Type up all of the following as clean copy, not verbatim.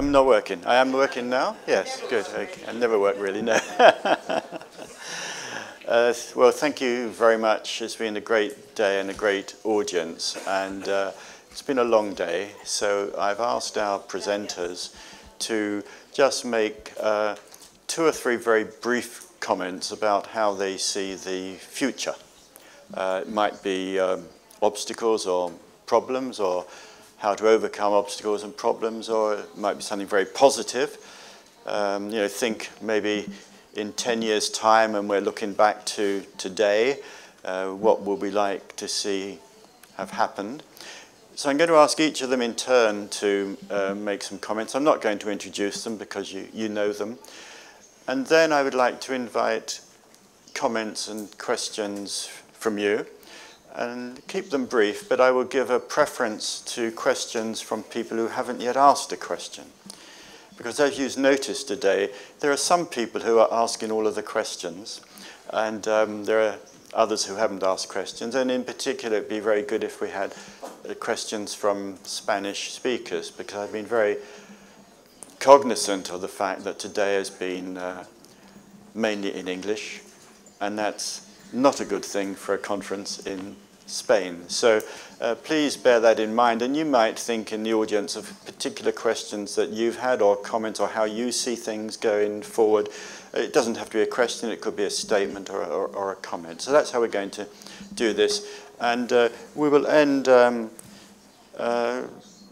I'm not working. I am working now? Yes, good. Okay. I never work really, no. Well, thank you very much. It's been a great day and a great audience. And it's been a long day, so I've asked our presenters to just make 2 or 3 very brief comments about how they see the future. It might be obstacles or problems, or how to overcome obstacles and problems, or it might be something very positive. You know, think maybe in 10 years' time, and we're looking back to today, what would we like to see have happened? So I'm going to ask each of them in turn to make some comments. I'm not going to introduce them because you know them. And then I would like to invite comments and questions from you. And keep them brief, but I will give a preference to questions from people who haven't yet asked a question. Because as you've noticed today, there are some people who are asking all of the questions, and there are others who haven't asked questions. And in particular, it'd be very good if we had questions from Spanish speakers, because I've been very cognizant of the fact that today has been mainly in English, and that's not a good thing for a conference in Spain. So please bear that in mind, and you might think in the audience of particular questions that you've had or comments or how you see things going forward. It doesn't have to be a question, it could be a statement or a comment. So that's how we're going to do this. And we will end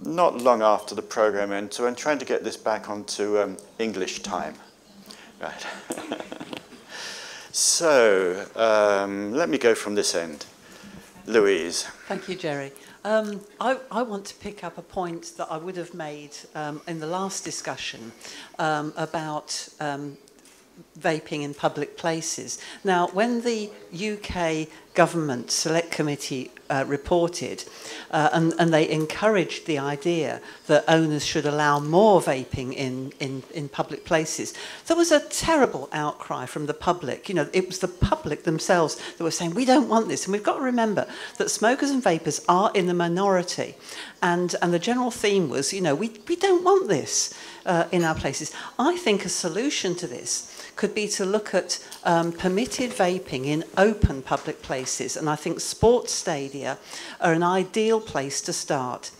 not long after the program ends, so I'm trying to get this back onto English time. Right. So, let me go from this end. Louise. Thank you, Gerry. I want to pick up a point that I would have made in the last discussion about vaping in public places. Now, when the UK Government Select Committee reported, and they encouraged the idea that owners should allow more vaping in public places, there was a terrible outcry from the public. You know, it was the public themselves that were saying, we don't want this. And we've got to remember that smokers and vapers are in the minority. And the general theme was, you know, we don't want this in our places. I think a solution to this could be to look at permitted vaping in open public places, and I think sports stadia are an ideal place to start.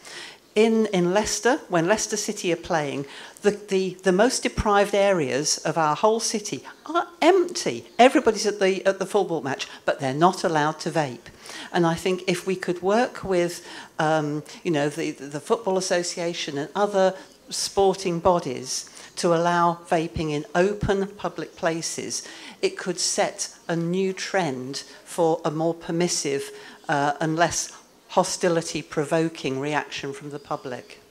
In Leicester, when Leicester City are playing, the most deprived areas of our whole city are empty. Everybody's at the football match, but they're not allowed to vape. And I think if we could work with, you know, the Football Association and other sporting bodies to allow vaping in open public places, it could set a new trend for a more permissive and less hostility-provoking reaction from the public.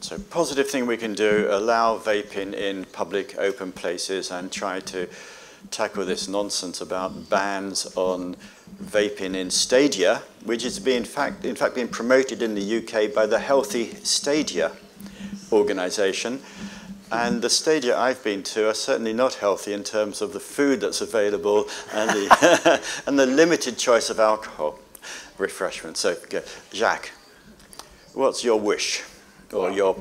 So positive thing we can do, allow vaping in public open places and try to tackle this nonsense about bans on vaping in stadia, which is being, in fact being promoted in the UK by the Healthy Stadia organisation. And the stadia I've been to are certainly not healthy in terms of the food that's available and the, and the limited choice of alcohol refreshment. So, Jacques, what's your wish? Or your...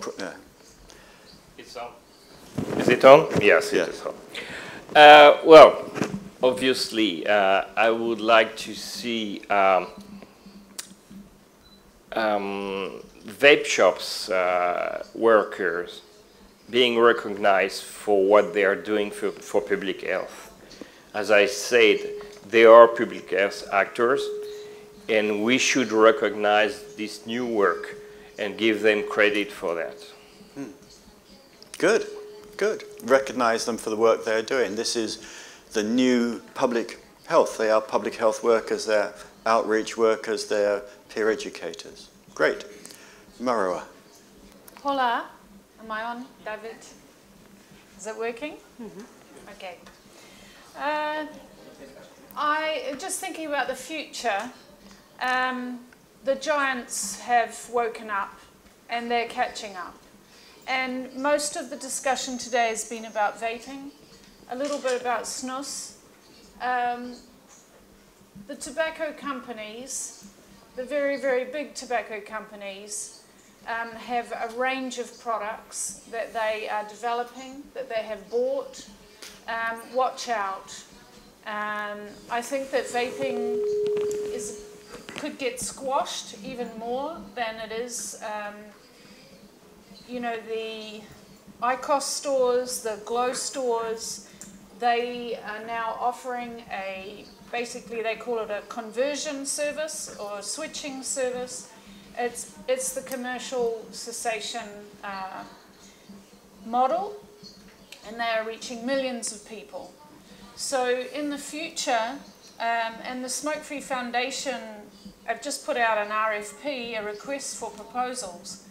It's on. Is it on? Yes, yeah. It is on. Well, obviously, I would like to see vape shops workers being recognized for what they are doing for public health. As I said, they are public health actors, and we should recognize this new work and give them credit for that. Good, good. Recognize them for the work they're doing. This is the new public health. They are public health workers, they're outreach workers, they're peer educators. Great. Marewa. Hola. Am I on, David? Is it working? Mm-hmm. Okay. Just thinking about the future, the giants have woken up and they're catching up. And most of the discussion today has been about vaping, a little bit about snus. The tobacco companies, the very, very big tobacco companies, have a range of products that they are developing, that they have bought. Watch out. I think that vaping could get squashed even more than it is. You know, the IQOS stores, the Glow stores, they are now offering basically they call it a conversion service or a switching service. It's the commercial cessation model, and they are reaching millions of people. So in the future, and the Smoke Free Foundation have just put out an RFP, a request for proposals,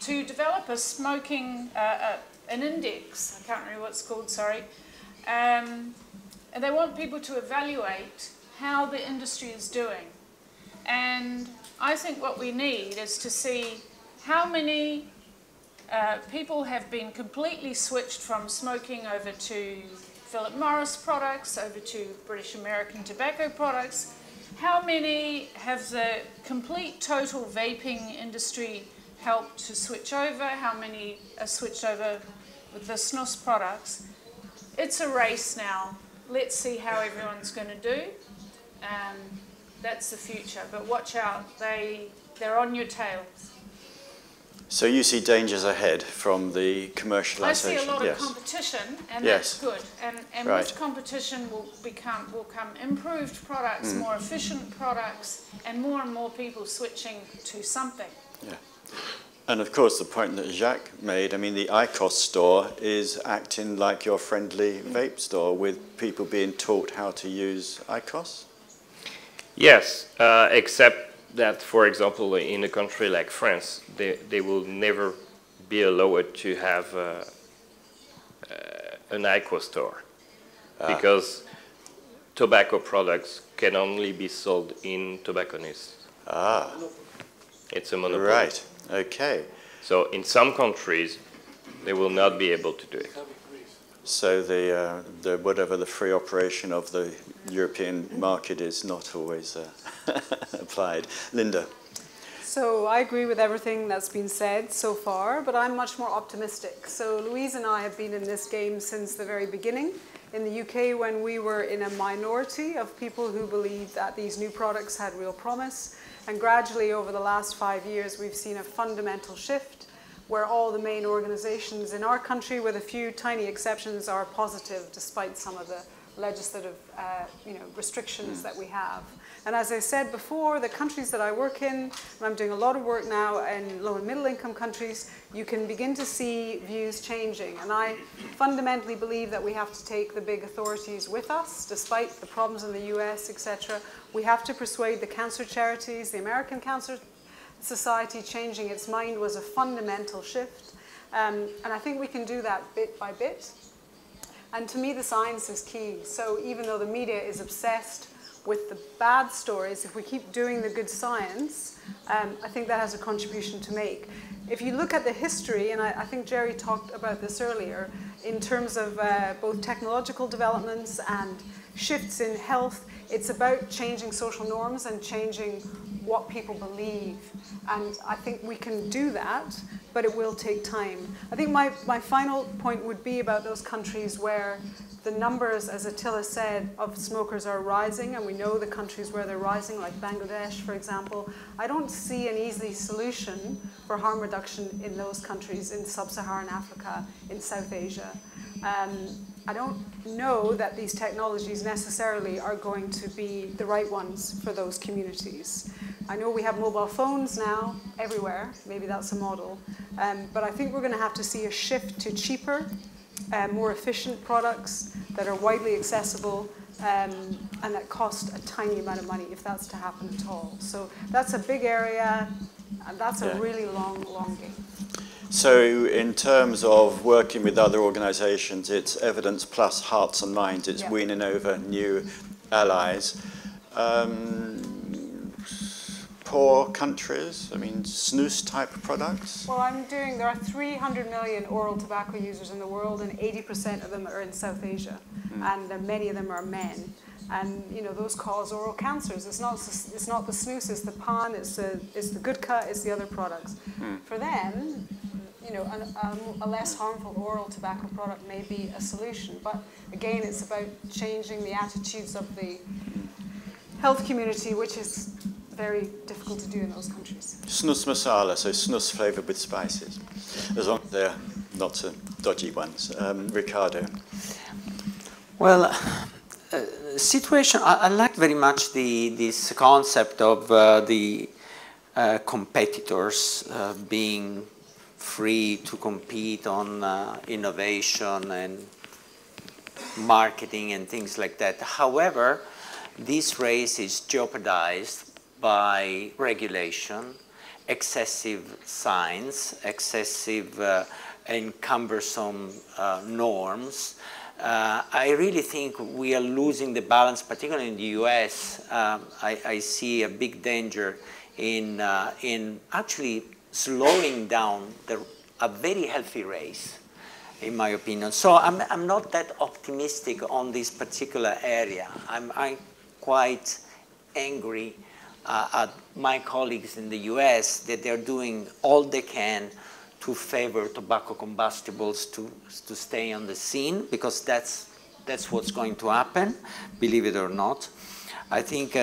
to develop a smoking, an index, I can't remember what it's called, sorry, and they want people to evaluate how the industry is doing. And I think what we need is to see how many people have been completely switched from smoking over to Philip Morris products, over to British American tobacco products. How many have the complete total vaping industry helped to switch over? How many are switched over with the snus products? It's a race now. Let's see how everyone's going to do. That's the future. But watch out, they're on your tail. So you see dangers ahead from the commercialisation? I see a lot of competition, and that's good. And right. with competition will come improved products, more efficient products, and more people switching to something. Yeah. And of course, the point that Jacques made, I mean, the IQOS store is acting like your friendly vape store with people being taught how to use IQOS? Yes, except that, for example, in a country like France, they will never be allowed to have an IQOS store because tobacco products can only be sold in tobacconists. It's a monopoly. Right, okay. So in some countries, they will not be able to do it. So the whatever the free operation of the European market is not always applied. Linda. So I agree with everything that's been said so far, but I'm much more optimistic. So Louise and I have been in this game since the very beginning. In the UK, when we were in a minority of people who believed that these new products had real promise, and gradually over the last 5 years, we've seen a fundamental shift where all the main organizations in our country, with a few tiny exceptions, are positive despite some of the legislative restrictions that we have. And as I said before, the countries that I work in, and I'm doing a lot of work now in low and middle income countries, you can begin to see views changing. And I fundamentally believe that we have to take the big authorities with us, despite the problems in the US, etc. We have to persuade the cancer charities. The American Cancer Society changing its mind was a fundamental shift. And I think we can do that bit by bit. And to me, the science is key. So even though the media is obsessed with the bad stories, if we keep doing the good science, I think that has a contribution to make. If you look at the history, and I think Gerry talked about this earlier, in terms of both technological developments and shifts in health, it's about changing social norms and changing what people believe. And I think we can do that, but it will take time. I think my final point would be about those countries where the numbers, as Attila said, of smokers are rising, and we know the countries where they're rising, like Bangladesh, for example. I don't see an easy solution for harm reduction in those countries, in sub-Saharan Africa, in South Asia. I don't know that these technologies necessarily are going to be the right ones for those communities. I know we have mobile phones now everywhere, maybe that's a model, but I think we're going to have to see a shift to cheaper, more efficient products that are widely accessible and that cost a tiny amount of money if that's to happen at all. So that's a big area, and that's a really long, long game. So in terms of working with other organisations, it's evidence plus hearts and minds. It's weaning over new allies. Poor countries, I mean, snus type products? Well, there are 300 million oral tobacco users in the world, and 80% of them are in South Asia, and many of them are men. And those cause oral cancers. It's not the snus, it's the pan, it's the good cut, it's the other products. For them, a less harmful oral tobacco product may be a solution. But again, it's about changing the attitudes of the health community, which is very difficult to do in those countries. Snus masala, so snus flavoured with spices, as long as they're not so dodgy ones. Riccardo. Well, situation. I like very much this concept of the competitors being free to compete on innovation and marketing and things like that. However, this race is jeopardized by regulation, excessive science, excessive and cumbersome norms. I really think we are losing the balance, particularly in the US. I see a big danger in actually slowing down a very healthy race, in my opinion. So I'm not that optimistic on this particular area. I'm quite angry at my colleagues in the US that they're doing all they can to favor tobacco combustibles to stay on the scene, because that's what's going to happen, believe it or not. I think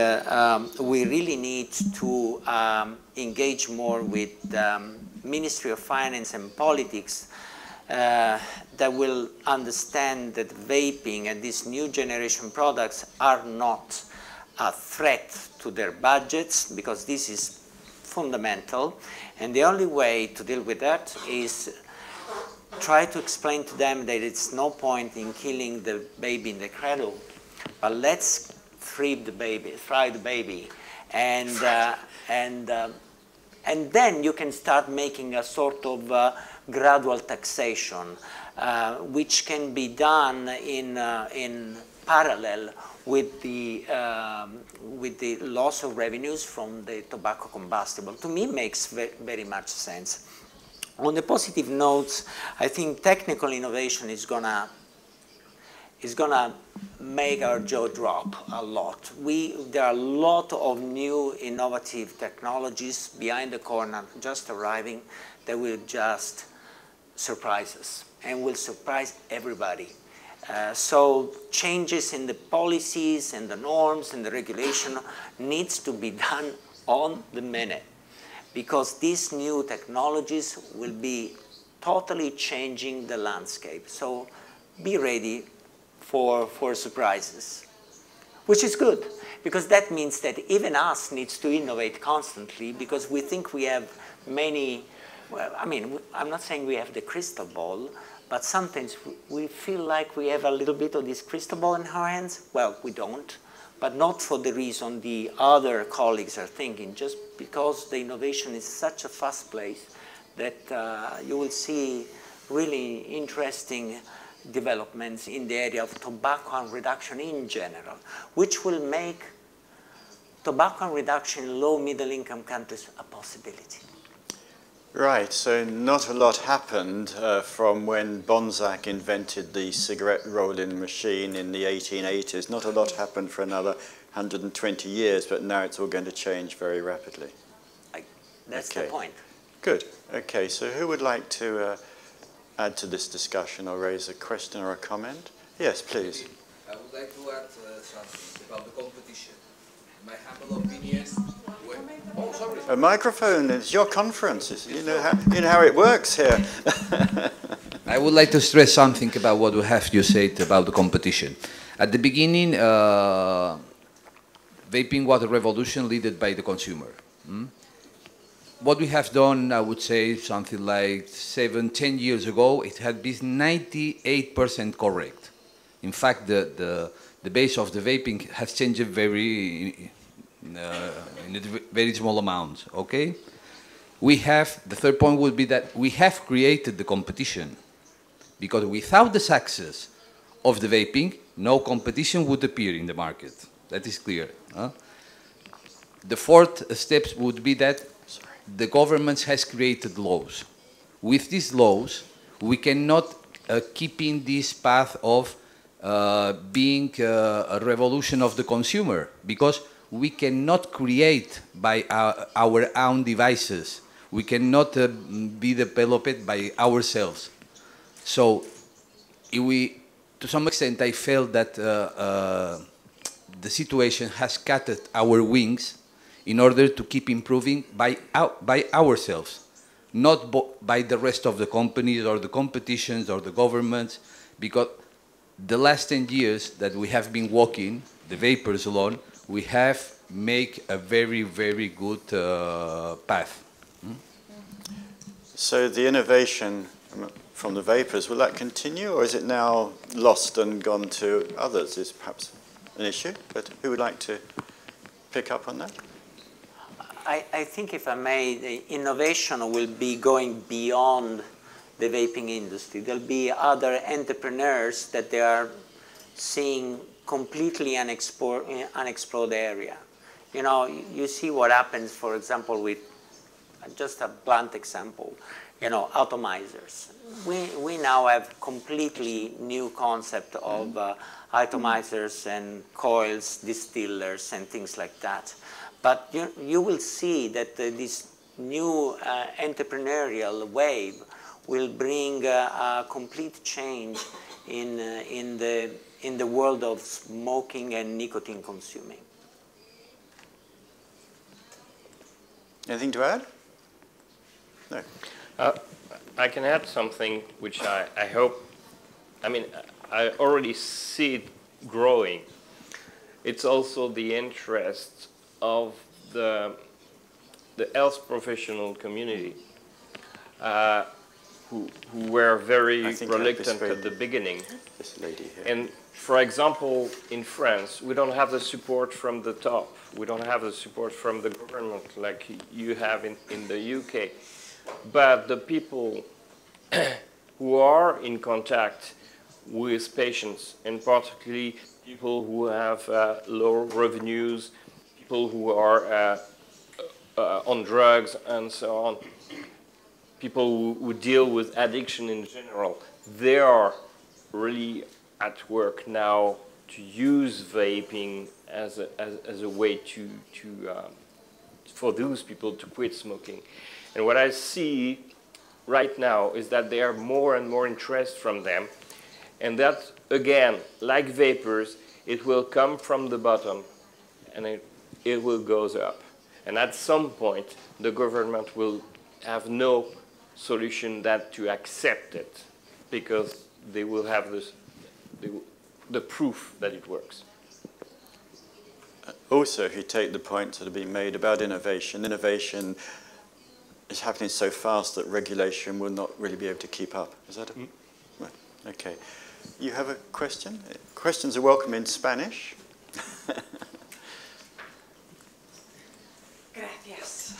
we really need to engage more with Ministry of Finance and politics that will understand that vaping and these new generation products are not a threat to their budgets, because this is fundamental. And the only way to deal with that is try to explain to them that it's no point in killing the baby in the cradle, but let's fry the baby, and then you can start making a sort of gradual taxation, which can be done in parallel with the loss of revenues from the tobacco combustible. To me, makes very much sense. On the positive notes, I think technical innovation is gonna make our jaw drop a lot. There are a lot of new innovative technologies behind the corner just arriving that will just surprise us and will surprise everybody. So changes in the policies and the norms and the regulation needs to be done on the minute, because these new technologies will be totally changing the landscape. So be ready for surprises, which is good, because that means that even us needs to innovate constantly, because we think we have many, well, I mean, I'm not saying we have the crystal ball, but sometimes we feel like we have a little bit of this crystal ball in our hands. Well, we don't, but not for the reason the other colleagues are thinking, just because the innovation is such a fast place that you will see really interesting developments in the area of tobacco harm reduction in general, which will make tobacco harm reduction in low middle income countries a possibility. Right, so not a lot happened from when Bonsac invented the cigarette rolling machine in the 1880s. Not a lot happened for another 120 years, but now it's all going to change very rapidly. That's the point. Good. Okay, so who would like to add to this discussion or raise a question or a comment? Yes, please. I would like to add something about the competition. My humble opinion. Oh, sorry. A microphone, it's your conference. You know how it works here. I would like to stress something about what we have you said about the competition. At the beginning, vaping was a revolution led by the consumer. What we have done, I would say, something like 7-10 years ago, it had been 98% correct. In fact, the base of the vaping has changed in a very small amount, okay? The third point would be that we have created the competition, because without the success of the vaping, no competition would appear in the market. That is clear. The fourth step would be that the government has created laws. With these laws, we cannot keep in this path of being a revolution of the consumer, because we cannot create by our own devices. We cannot be developed by ourselves. So, to some extent, I felt that the situation has cut our wings in order to keep improving by ourselves, not by the rest of the companies or the competitions or the governments, because the last 10 years that we have been walking, the vapors alone, we have made a very, very good path. So the innovation from the vapors, will that continue, or is it now lost and gone to others? Is perhaps an issue, but who would like to pick up on that? I think, if I may, the innovation will be going beyond the vaping industry. There'll be other entrepreneurs that they are seeing completely unexplored area. You know, you see what happens, for example, with just a blunt example, you know, atomizers. We now have completely new concept of atomizers and coils, distillers, and things like that. But you will see that this new entrepreneurial wave will bring a complete change in the world of smoking and nicotine consuming. Anything to add? No. I can add something which I hope, I mean, I already see it growing. It's also the interest of the health professional community, who were very reluctant at the beginning. This lady here. And for example, in France, we don't have the support from the top. We don't have the support from the government like you have in the UK. But the people who are in contact with patients, and particularly people who have low revenues, people who are on drugs and so on, people who deal with addiction in general, they are really at work now to use vaping as a way for those people to quit smoking. And what I see right now is that there are more and more interest from them, and that, again, like vapors, it will come from the bottom and it will go up. And at some point, the government will have no solution that to accept it, because they will have the proof that it works. Also, if you take the points that have been made about innovation, innovation is happening so fast that regulation will not really be able to keep up. Is that it? Right. Okay. You have a question? Questions are welcome in Spanish. Gracias.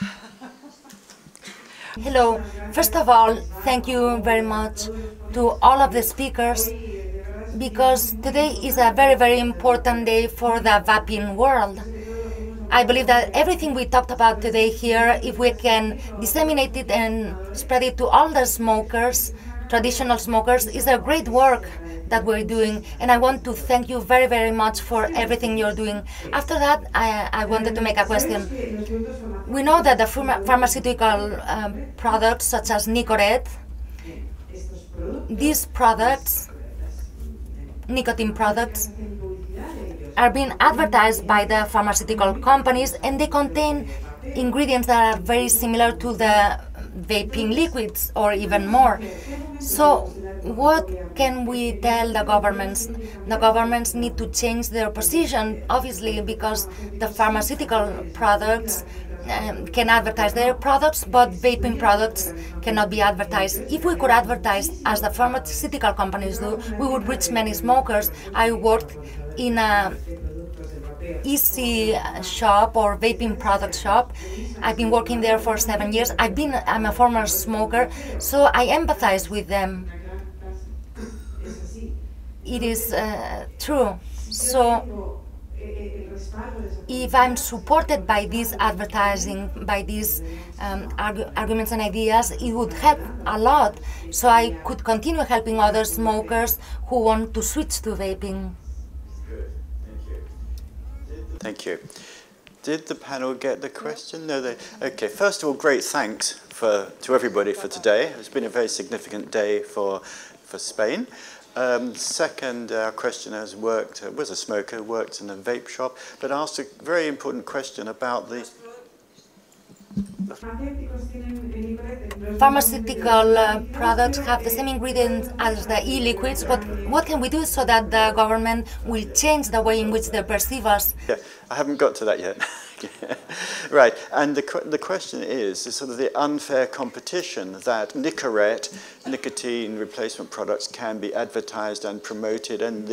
Hello. First of all, thank you very much to all of the speakers, because today is a very, very important day for the vaping world. I believe that everything we talked about today here, if we can disseminate it and spread it to all the smokers, traditional smokers, is a great work that we're doing. And I want to thank you very, very much for everything you're doing. After that, I wanted to make a question. We know that the pharmaceutical products such as Nicorette, these products, nicotine products, are being advertised by the pharmaceutical companies, and they contain ingredients that are very similar to the vaping liquids or even more. So what can we tell the governments? The governments need to change their position, obviously, because the pharmaceutical products can advertise their products, but vaping products cannot be advertised. If we could advertise as the pharmaceutical companies do, we would reach many smokers. I worked in a easy shop or vaping product shop. I've been working there for 7 years. I'm a former smoker, so I empathize with them. It is true. So if I'm supported by this advertising, by these arguments and ideas, it would help a lot. So I could continue helping other smokers who want to switch to vaping. Good, thank you. Did the panel get the question? No, they. Okay. First of all, great thanks to everybody for today. It's been a very significant day for Spain. Second, our questioner was a smoker, worked in a vape shop, but asked a very important question about the. Pharmaceutical products have the same ingredients as the e-liquids, but what can we do so that the government will change the way in which they perceive us? Yeah, I haven't got to that yet. Right, and the question is sort of the unfair competition that Nicorette, nicotine replacement products, can be advertised and promoted, and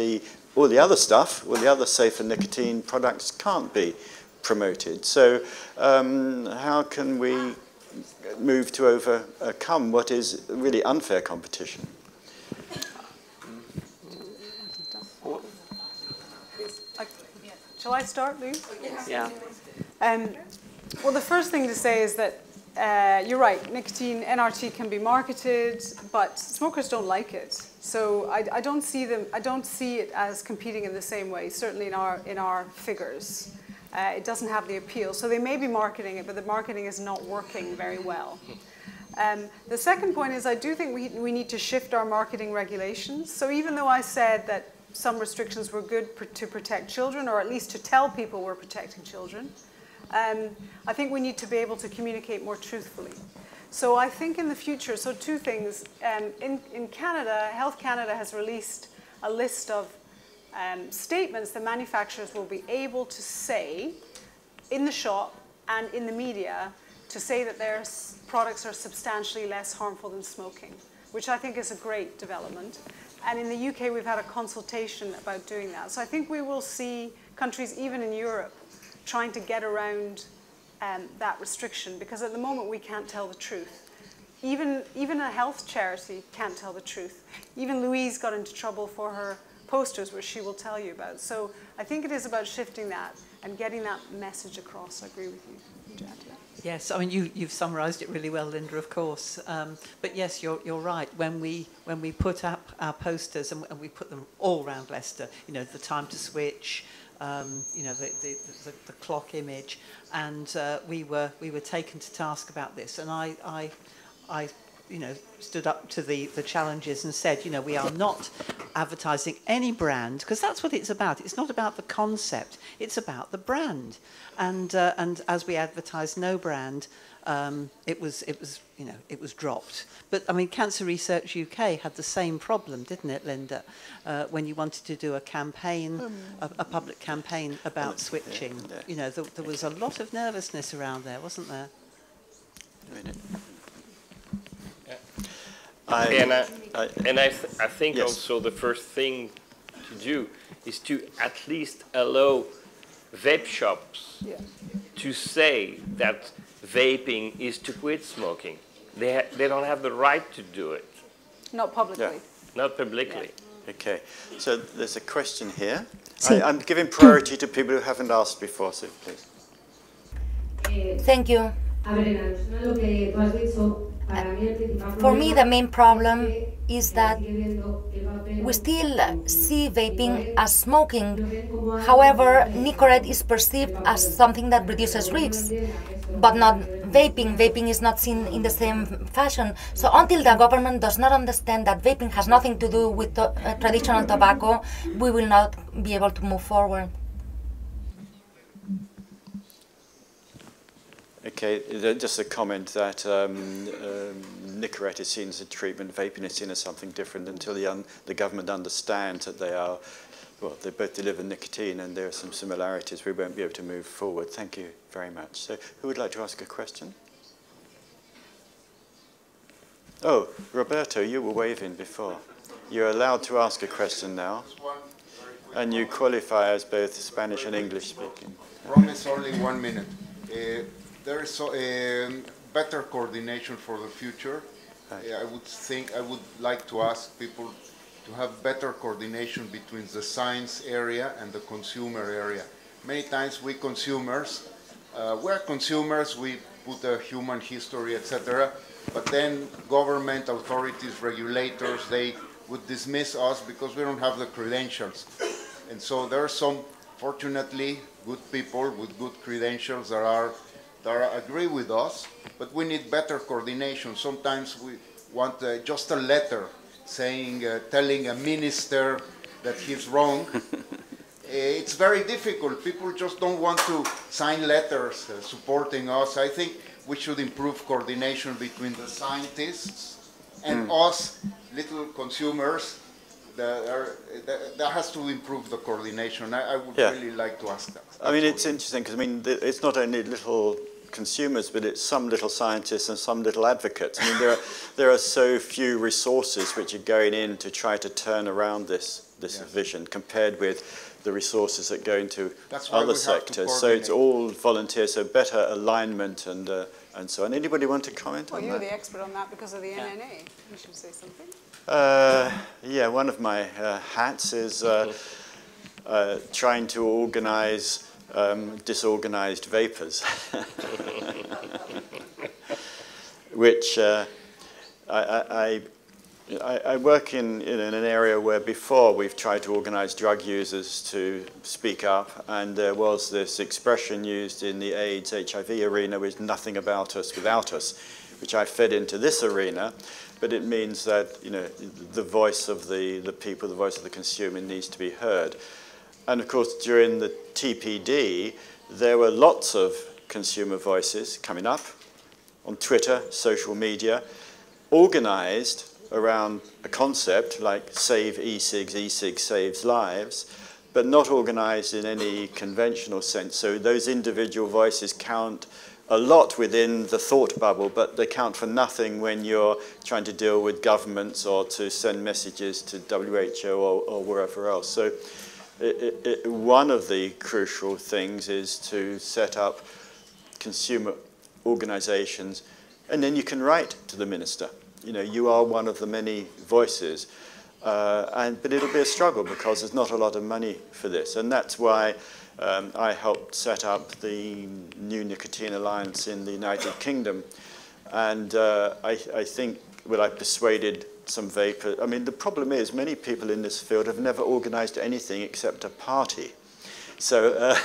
all the other stuff, all the other safer nicotine products can't be promoted. So how can we move to overcome what is really unfair competition? Shall I start, Lou? Yeah. Well, the first thing to say is that you're right. Nicotine NRT can be marketed, but smokers don't like it. So I don't see them. I don't see it as competing in the same way. Certainly in our figures, it doesn't have the appeal. So they may be marketing it, but the marketing is not working very well. The second point is I do think we need to shift our marketing regulations. So even though I said that some restrictions were good to protect children, or at least to tell people we're protecting children, I think we need to be able to communicate more truthfully. So I think in the future, so two things. In Canada, Health Canada has released a list of statements that manufacturers will be able to say in the shop and in the media to say that their products are substantially less harmful than smoking, which I think is a great development. And in the UK, we've had a consultation about doing that. So I think we will see countries, even in Europe, trying to get around that restriction, because at the moment we can't tell the truth. Even a health charity can't tell the truth. Even Louise got into trouble for her posters, which she will tell you about. So I think it is about shifting that and getting that message across. I agree with you. Would you add to that? Yes, I mean you've summarised it really well, Linda. Of course, but yes, you're right. When we put up our posters and we put them all around Leicester, you know, the time to switch, you know, the clock image, and we were taken to task about this, and I you know, stood up to the challenges and said, you know, we are not advertising any brand, because that's what it's about. It's not about the concept, it's about the brand. And as we advertised no brand, it was you know, it was dropped. But I mean, Cancer Research UK had the same problem, didn't it, Linda? When you wanted to do a campaign, a public campaign about switching, you know, there was a lot of nervousness around there, wasn't there? A minute. I think yes. also the first thing to do is to at least allow vape shops to say that vaping is to quit smoking. They don't have the right to do it. Not publicly. Yeah. Not publicly. Yeah. Okay, so there's a question here. I'm giving priority to people who haven't asked before, so please. Thank you. For me, the main problem is that we still see vaping as smoking. However, Nicorette is perceived as something that reduces risks, but not vaping. Vaping is not seen in the same fashion. So until the government does not understand that vaping has nothing to do with traditional tobacco, we will not be able to move forward. Okay, just a comment that Nicorette is seen as a treatment, vaping is seen as something different until the government understands that they both deliver nicotine and there are some similarities. We won't be able to move forward. Thank you very much. So, who would like to ask a question? Oh, Roberto, you were waving before. You're allowed to ask a question now. And you qualify as both Spanish and English speaking. Promise only 1 minute. There is better coordination for the future. I would like to ask people to have better coordination between the science area and the consumer area, many times we consumers, we're consumers, we put a human history, etc. But then government authorities, regulators, they would dismiss us because we don't have the credentials. And so there are some, fortunately, good people with good credentials that agree with us, but we need better coordination. Sometimes we want just a letter saying, telling a minister that he's wrong. It's very difficult. People just don't want to sign letters supporting us. I think we should improve coordination between the scientists and us, little consumers. That has to improve the coordination. I would really like to ask that. I mean, it's interesting because, I mean, it's not only little consumers, but it's some little scientists and some little advocates. I mean, there are so few resources which are going in to try to turn around this vision compared with the resources that go into other sectors. So it's all volunteers, so better alignment and so on. Anybody want to comment on that? Well, you're the expert on that because of the NNA. You should say something. Yeah, one of my hats is trying to organize disorganized vapors, which I work in an area where before we've tried to organize drug users to speak up, and there was this expression used in the AIDS, HIV arena, with nothing about us without us, which I fed into this arena. But it means that, you know, the voice of the people, the voice of the consumer needs to be heard. And of course, during the TPD, there were lots of consumer voices coming up on Twitter, social media, organized around a concept like save e-cigs, e-cigs saves lives, but not organized in any conventional sense. So those individual voices count a lot within the thought bubble, but they count for nothing when you're trying to deal with governments or to send messages to WHO or wherever else. So one of the crucial things is to set up consumer organizations, and then you can write to the minister. You know, you are one of the many voices, but it'll be a struggle because there's not a lot of money for this, and that's why I helped set up the New Nicotine Alliance in the United Kingdom, and I think, well, I persuaded some vapor. I mean, the problem is many people in this field have never organized anything except a party. So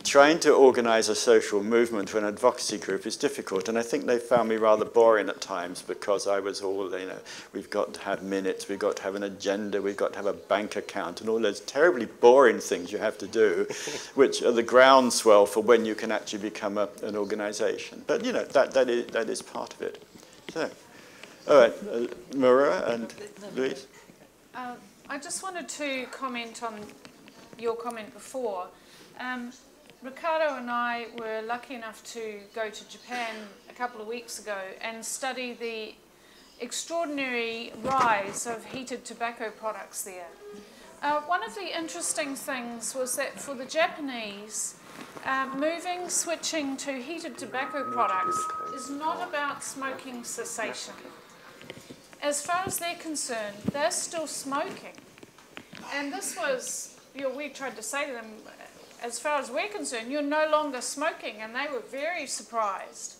trying to organize a social movement or an advocacy group is difficult, and I think they found me rather boring at times because I was all, you know, we've got to have minutes, we've got to have an agenda, we've got to have a bank account, and all those terribly boring things you have to do, which are the groundswell for when you can actually become an organization. But, you know, that is part of it. So, all right, Marewa and Louise? I just wanted to comment on your comment before. Riccardo and I were lucky enough to go to Japan a couple of weeks ago and study the extraordinary rise of heated tobacco products there. One of the interesting things was that for the Japanese, switching to heated tobacco products is not about smoking cessation. As far as they're concerned, they're still smoking. And this was, you know, we tried to say to them, as far as we're concerned, you're no longer smoking, and they were very surprised.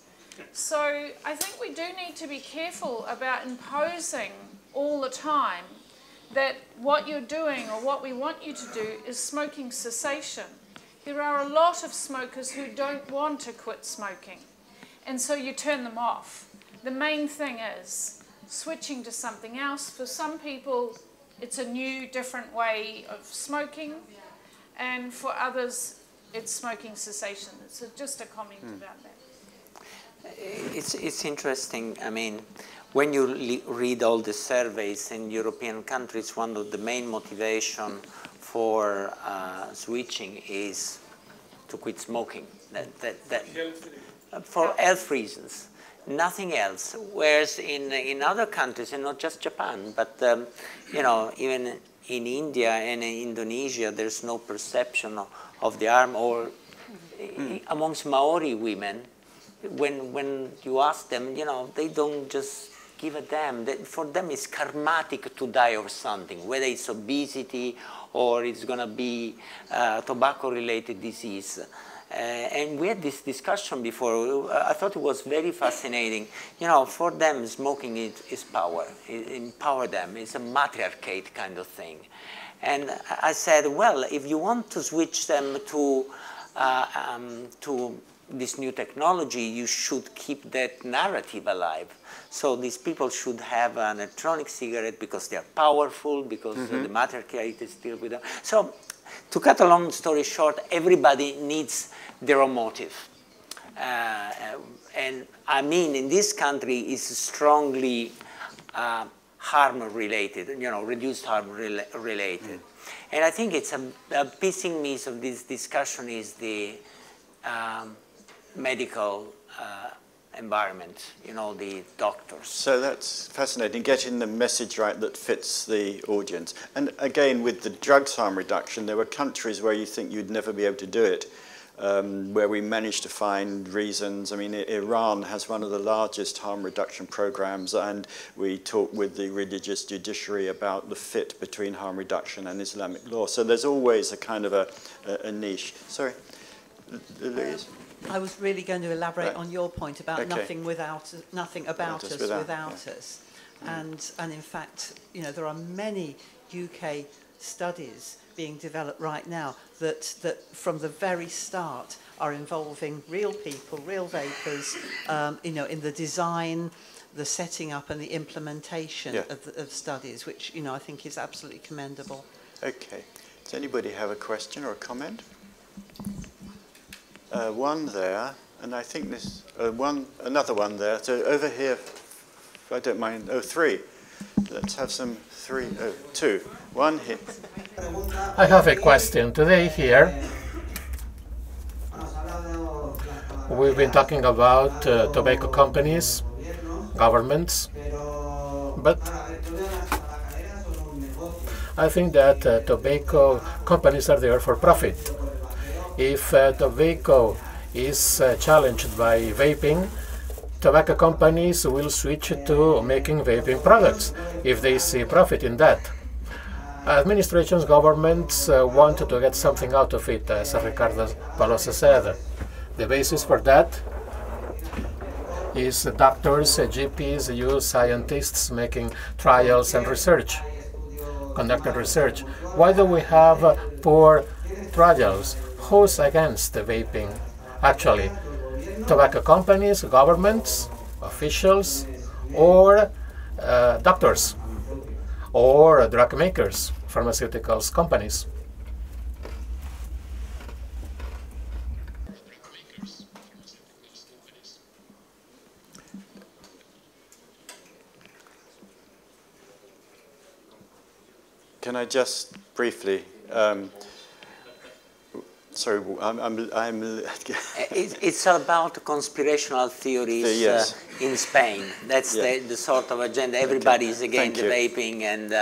So I think we do need to be careful about imposing all the time that what you're doing or what we want you to do is smoking cessation. There are a lot of smokers who don't want to quit smoking, and so you turn them off. The main thing is switching to something else. For some people, it's a new, different way of smoking, and for others, it's smoking cessation. So just a comment about that. It's interesting. I mean, when you read all the surveys in European countries, one of the main motivation for switching is to quit smoking. For health reasons, nothing else. Whereas in other countries, and not just Japan, but you know, even in India and in Indonesia, there's no perception of the harm. Or amongst Maori women, when you ask them, you know, they don't just give a damn. For them, it's karmatic to die of something, whether it's obesity or it's going to be tobacco-related disease. And we had this discussion before. I thought it was very fascinating. You know, for them, smoking is power. It empower them. It's a matriarchate kind of thing. And I said, well, if you want to switch them to this new technology, you should keep that narrative alive. So these people should have an electronic cigarette because they're powerful, because the matriarchate is still with them. So to cut a long story short, everybody needs their own motive. And I mean, in this country, it's strongly harm-related, you know, reduced harm-related. And I think it's a piecing piece of this discussion is the medical environment, you know, the doctors. So that's fascinating, getting the message right that fits the audience. And again, with the drugs harm reduction, there were countries where you think you'd never be able to do it, where we managed to find reasons. I mean, Iran has one of the largest harm reduction programs, and we talked with the religious judiciary about the fit between harm reduction and Islamic law. So there's always a kind of a niche. Sorry, Louise? I was really going to elaborate on your point about nothing about us without us. And in fact, you know, there are many UK studies being developed right now that from the very start are involving real people, real vapers, you know, in the design, the setting up and the implementation of studies, which, you know, I think is absolutely commendable. Okay. Does anybody have a question or a comment? One there, and I think this another one there. So over here, if I don't mind. Oh, three. Let's have some three. Oh, two. One here. I have a question. Today here, we've been talking about tobacco companies, governments, but I think that tobacco companies are there for profit. If tobacco is challenged by vaping, tobacco companies will switch to making vaping products if they see profit in that. Administrations, governments want to get something out of it, as Riccardo Polosa said. The basis for that is doctors, GPs, you scientists making trials and research, conducting research. Why do we have poor trials? Who's against the vaping? Actually, tobacco companies, governments, officials, or doctors, or drug makers, pharmaceuticals companies. Can I just briefly? Sorry, It's about conspirational theories in Spain. That's the sort of agenda. Everybody is against vaping, and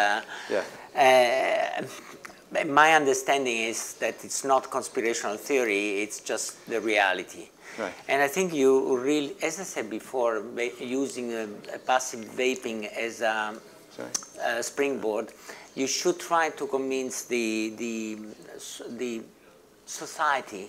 my understanding is that it's not conspirational theory, it's just the reality. Right. And I think you really, as I said before, using passive vaping as a springboard, you should try to convince the society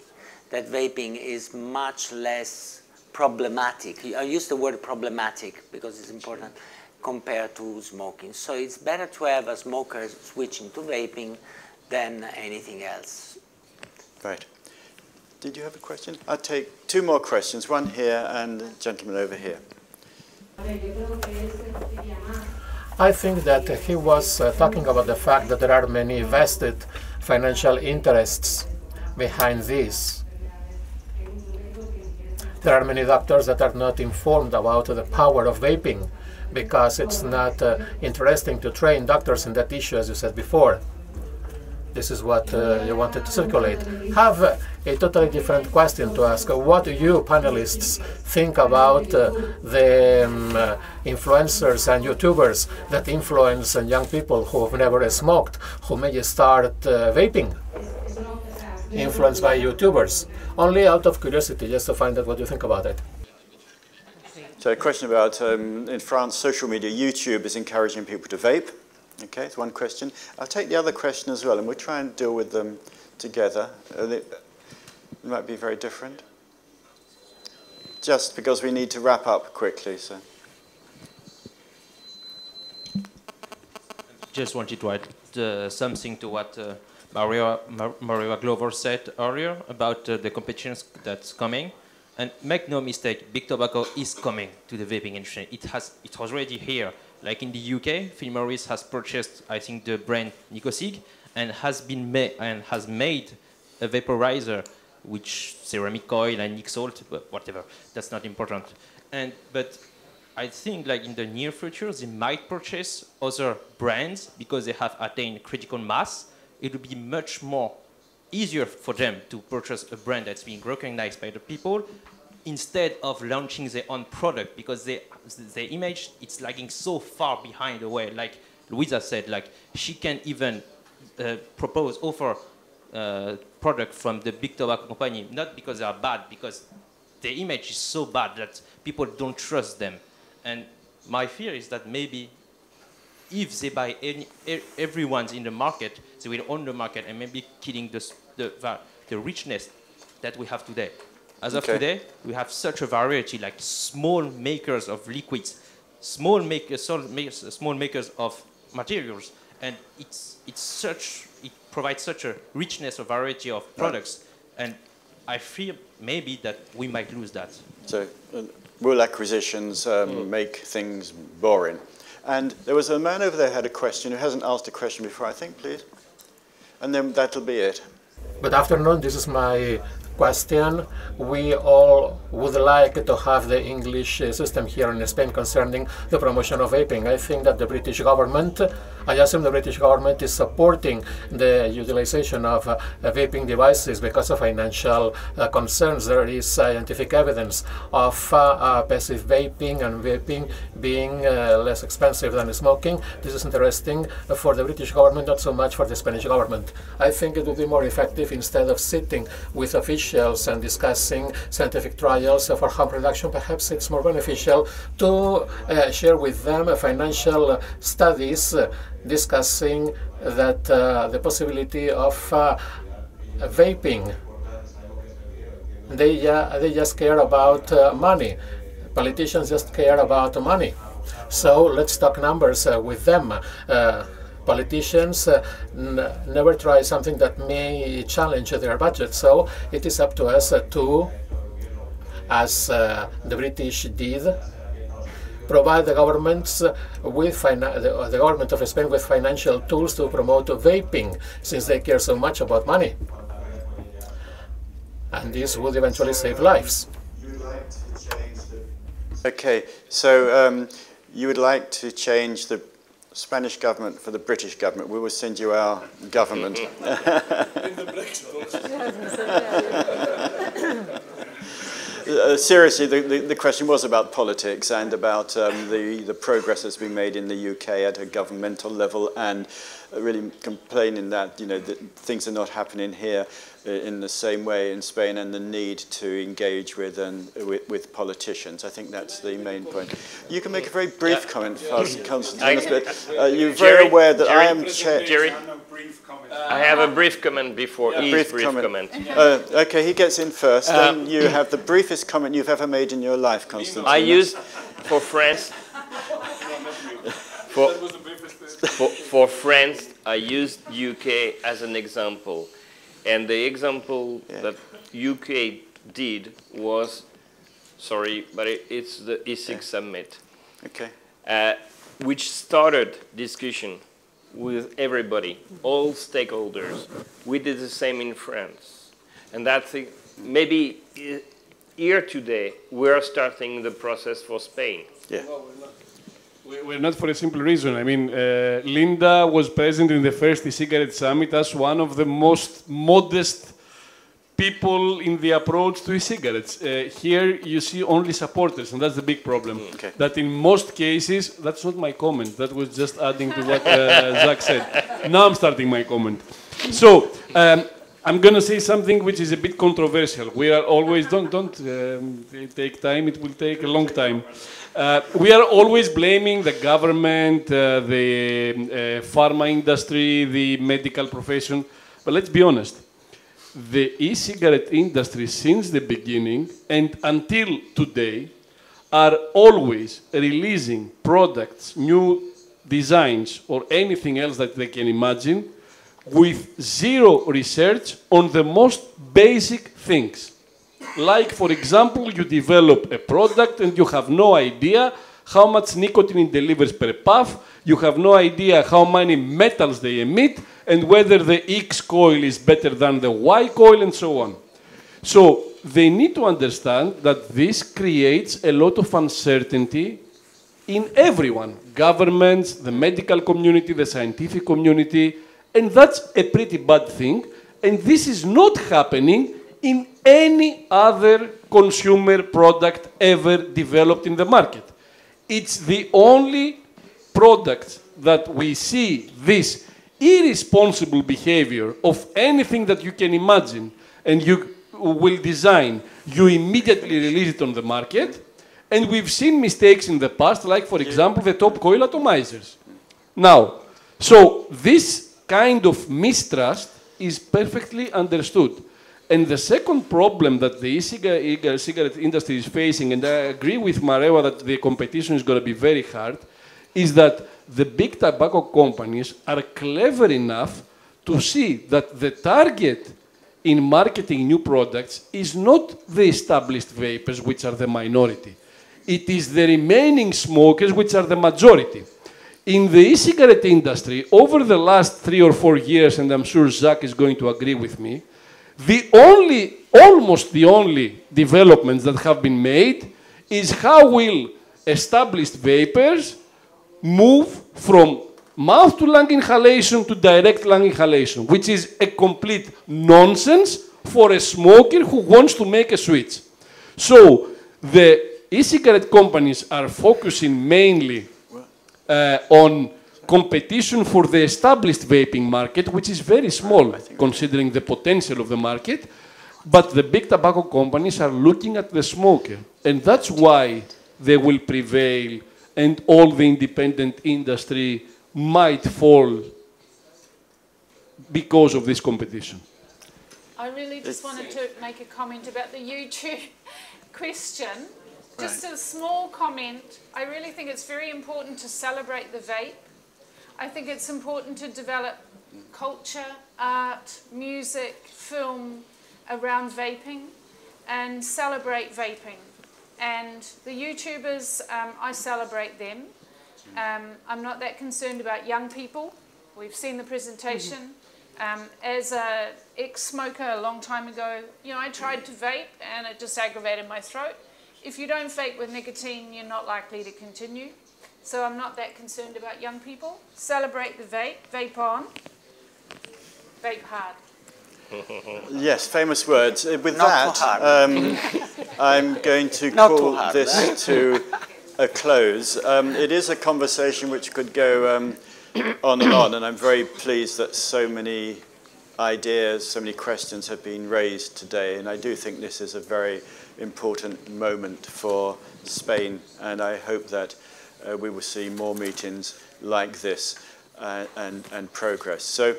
that vaping is much less problematic. I use the word problematic because it's important compared to smoking. So it's better to have a smoker switching to vaping than anything else. Right. Did you have a question? I'll take two more questions, one here and the gentleman over here. I think that he was talking about the fact that there are many vested financial interests behind this. There are many doctors that are not informed about the power of vaping because it's not interesting to train doctors in that issue, as you said before. This is what you wanted to circulate. Have a totally different question to ask. What do you panelists think about the influencers and YouTubers that influence young people who have never smoked, who may start vaping? Influenced by YouTubers, only out of curiosity, just to find out what you think about it. So a question about, in France, social media, YouTube is encouraging people to vape. Okay, it's one question. I'll take the other question as well, and we'll try and deal with them together. They might be very different. Just because we need to wrap up quickly, so. Just wanted to add something to what Marewa Glover said earlier about the competitions that's coming. And make no mistake, big tobacco is coming to the vaping industry. It was already here. Like in the UK, Philip Morris has purchased, I think, the brand Nicosig, and has made a vaporizer, which ceramic coil and nic salt, but whatever. That's not important. But I think, like in the near future, they might purchase other brands because they have attained critical mass. It would be much more easier for them to purchase a brand that's being recognized by the people instead of launching their own product, because their image, it's lagging so far behind the way. Like Louisa said, like she can even offer product from the big tobacco company, not because they are bad, because their image is so bad that people don't trust them. And my fear is that maybe if they buy everyone's in the market, they will own the market and maybe killing the richness that we have today. As of today, we have such a variety, like small makers of liquids, small makers of materials, and it provides such a richness of variety of products, and I fear maybe that we might lose that. So, will acquisitions make things boring? And there was a man over there who had a question who hasn't asked a question before, I think, please. And then that'll be it. Good afternoon, this is my question. We all would like to have the English system here in Spain concerning the promotion of vaping. I think that the British government, I assume the British government is supporting the utilization of vaping devices because of financial concerns. There is scientific evidence of passive vaping and vaping being less expensive than smoking. This is interesting for the British government, not so much for the Spanish government. I think it would be more effective instead of sitting with officials and discussing scientific trials for harm reduction. Perhaps it's more beneficial to share with them financial studies discussing that the possibility of vaping. They just care about money. Politicians just care about money. So let's talk numbers with them. Politicians never try something that may challenge their budget, so it is up to us to, as the British did, provide the governments with the government of Spain with financial tools to promote vaping, since they care so much about money. And this would eventually save lives. Okay, so you would like to change the Spanish government for the British government. We will send you our government. Seriously, the question was about politics and about the progress that's been made in the UK at a governmental level, and really complaining that, you know, that things are not happening here in the same way in Spain, and the need to engage with politicians. I think that's the main point. You can make a very brief comment, Constantine, but you're very aware that I am chair. Gerry, I have a brief comment before his brief comment. Okay, he gets in first. Then you have the briefest comment you've ever made in your life, Constantine. I used for France. For France, I used UK as an example. And the example that UK did was, sorry, but it's the E6 summit, which started discussion with everybody, all stakeholders. We did the same in France. And that's maybe here today, we're starting the process for Spain. Yeah. We're not, for a simple reason. I mean, Linda was present in the first e-cigarette summit as one of the most modest people in the approach to e-cigarettes. Here you see only supporters, and that's the big problem. That in most cases, that's not my comment, that was just adding to what Jacques said. Now I'm starting my comment. So, I'm going to say something which is a bit controversial. We are always, don't take time, it will take a long time. We are always blaming the government, the pharma industry, the medical profession. But let's be honest. The e-cigarette industry since the beginning and until today are always releasing products, new designs or anything else that they can imagine with zero research on the most basic things. Like, for example, you develop a product and you have no idea how much nicotine it delivers per puff, you have no idea how many metals they emit, and whether the X coil is better than the Y coil, and so on. So they need to understand that this creates a lot of uncertainty in everyone, governments, the medical community, the scientific community, and that's a pretty bad thing. And this is not happening in any other consumer product ever developed in the market. It's the only product that we see this irresponsible behavior of anything that you can imagine and you will design, you immediately release it on the market. And we've seen mistakes in the past, like, for example, the top coil atomizers. Now, so this kind of mistrust is perfectly understood. And the second problem that the e-cigarette industry is facing, and I agree with Marewa that the competition is going to be very hard, is that the big tobacco companies are clever enough to see that the target in marketing new products is not the established vapers, which are the minority. It is the remaining smokers, which are the majority. In the e-cigarette industry, over the last 3 or 4 years, and I'm sure Jacques is going to agree with me, almost the only developments that have been made is how will established vapers move from mouth to lung inhalation to direct lung inhalation, which is a complete nonsense for a smoker who wants to make a switch. So the e-cigarette companies are focusing mainly on competition for the established vaping market, which is very small considering the potential of the market, but the big tobacco companies are looking at the smoker, and that's why they will prevail and all the independent industry might fall because of this competition. I really just wanted to make a comment about the YouTube question. Just a small comment. I really think it's very important to celebrate the vape. I think it's important to develop culture, art, music, film around vaping and celebrate vaping. And the YouTubers, I celebrate them. I'm not that concerned about young people. We've seen the presentation. As an ex-smoker a long time ago, you know, I tried to vape and it just aggravated my throat. If you don't vape with nicotine, you're not likely to continue. So I'm not that concerned about young people. Celebrate the vape, vape on, vape hard. Yes, famous words. With Not that, I'm going to call this to a close. It is a conversation which could go on and on, and I'm very pleased that so many ideas, so many questions have been raised today, and I do think this is a very important moment for Spain, and I hope that we will see more meetings like this and progress. So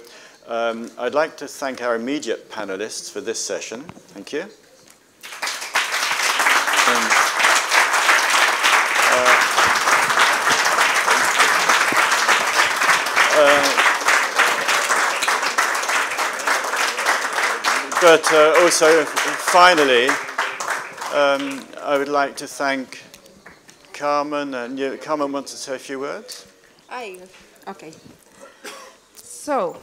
I'd like to thank our immediate panelists for this session. Thank you. But also, finally, I would like to thank Carmen. And Carmen wants to say a few words. Okay. So,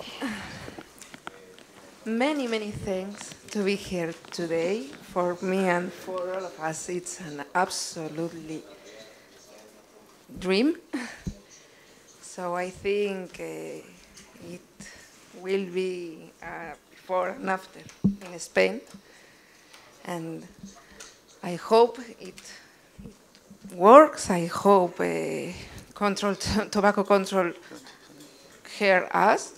many thanks to be here today. For me and for all of us, it's an absolutely dream. So I think it will be before and after in Spain, and I hope it works. I hope tobacco control hear us,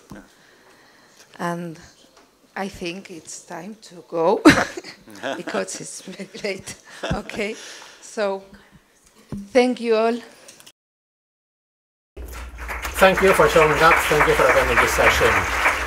and I think it's time to go because it's very late. Okay, so thank you all. Thank you for showing up. Thank you for attending this session.